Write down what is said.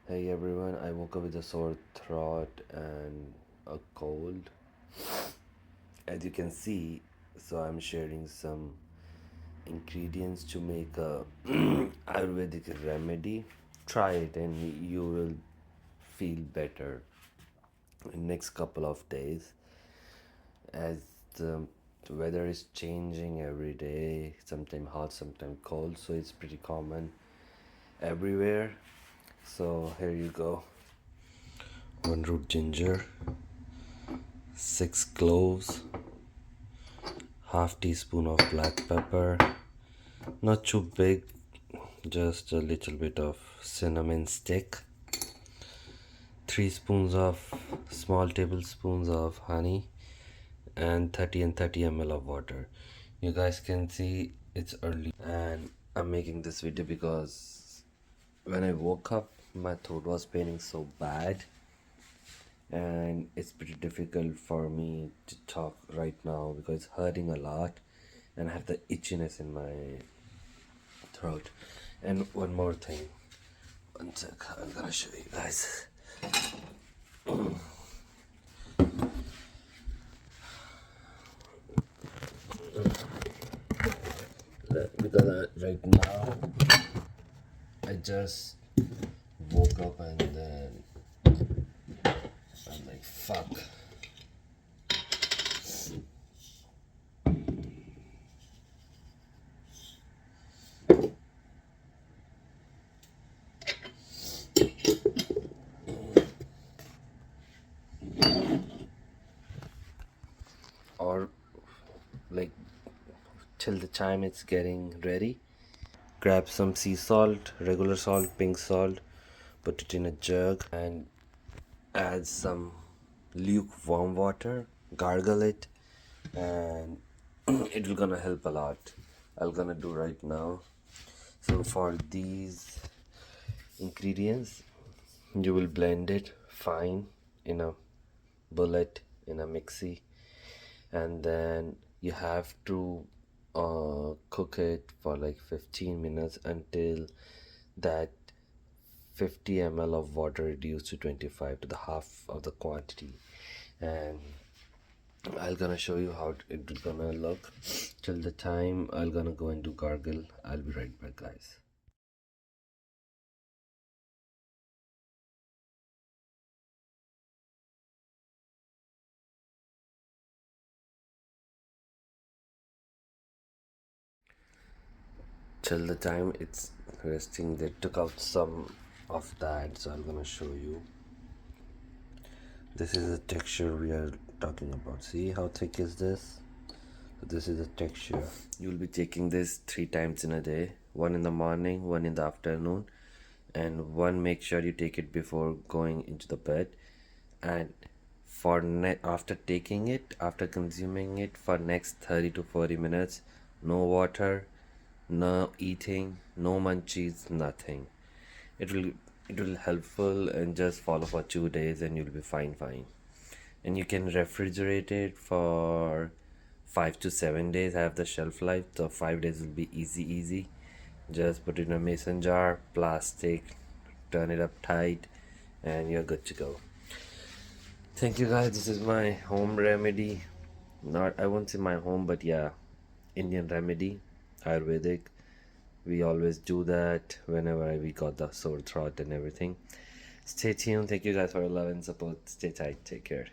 Hey everyone, I woke up with a sore throat and a cold. As you can see, so I'm sharing some ingredients to make a Ayurvedic remedy. Try it and you will feel better in next couple of days as the weather is changing every day, sometimes hot, sometimes cold, so it's pretty common everywhere. So here you go. One root ginger, six cloves, half teaspoon of black pepper, not too big, just a little bit of cinnamon stick, 3 spoons of small tablespoons of honey, and 30 ml of water. You guys can see it's early and I'm making this video because when I woke up my throat was paining so bad and it's pretty difficult for me to talk right now because it's hurting a lot and I have the itchiness in my throat. And one more thing, one sec, I'm gonna show you guys. Because right now I just woke up and then I'm like, fuck. Or like till the time it's getting ready, grab some sea salt, regular salt, pink salt, put it in a jug and add some lukewarm water, gargle it, and it will gonna help a lot. I'm gonna do right now. So for these ingredients, you will blend it fine in a bullet, in a mixie, and then you have to cook it for like 15 minutes until that 50 ml of water reduced to 25, to the half of the quantity. And I'm gonna show you how it gonna look. Till the time I'm gonna go and do gargle. I'll be right back, guys. Till the time it's resting, they took out some of that, so I'm gonna show you. This is the texture we are talking about. See how thick is this? So this is the texture. You'll be taking this 3 times in a day, one in the morning, one in the afternoon, and one make sure you take it before going into the bed. And for after taking it, after consuming it, for next 30 to 40 minutes, no water, no eating, no munchies, nothing. It will helpful, and just follow for 2 days and you'll be fine. And you can refrigerate it for 5 to 7 days. Have the shelf life, so 5 days will be easy. Just put it in a mason jar, plastic, turn it up tight, and you're good to go. Thank you guys. This is my home remedy. Not, I won't say my home, but yeah, Indian remedy, Ayurvedic. We always do that whenever we got the sore throat and everything. Stay tuned. Thank you guys for your love and support. Stay tight. Take care.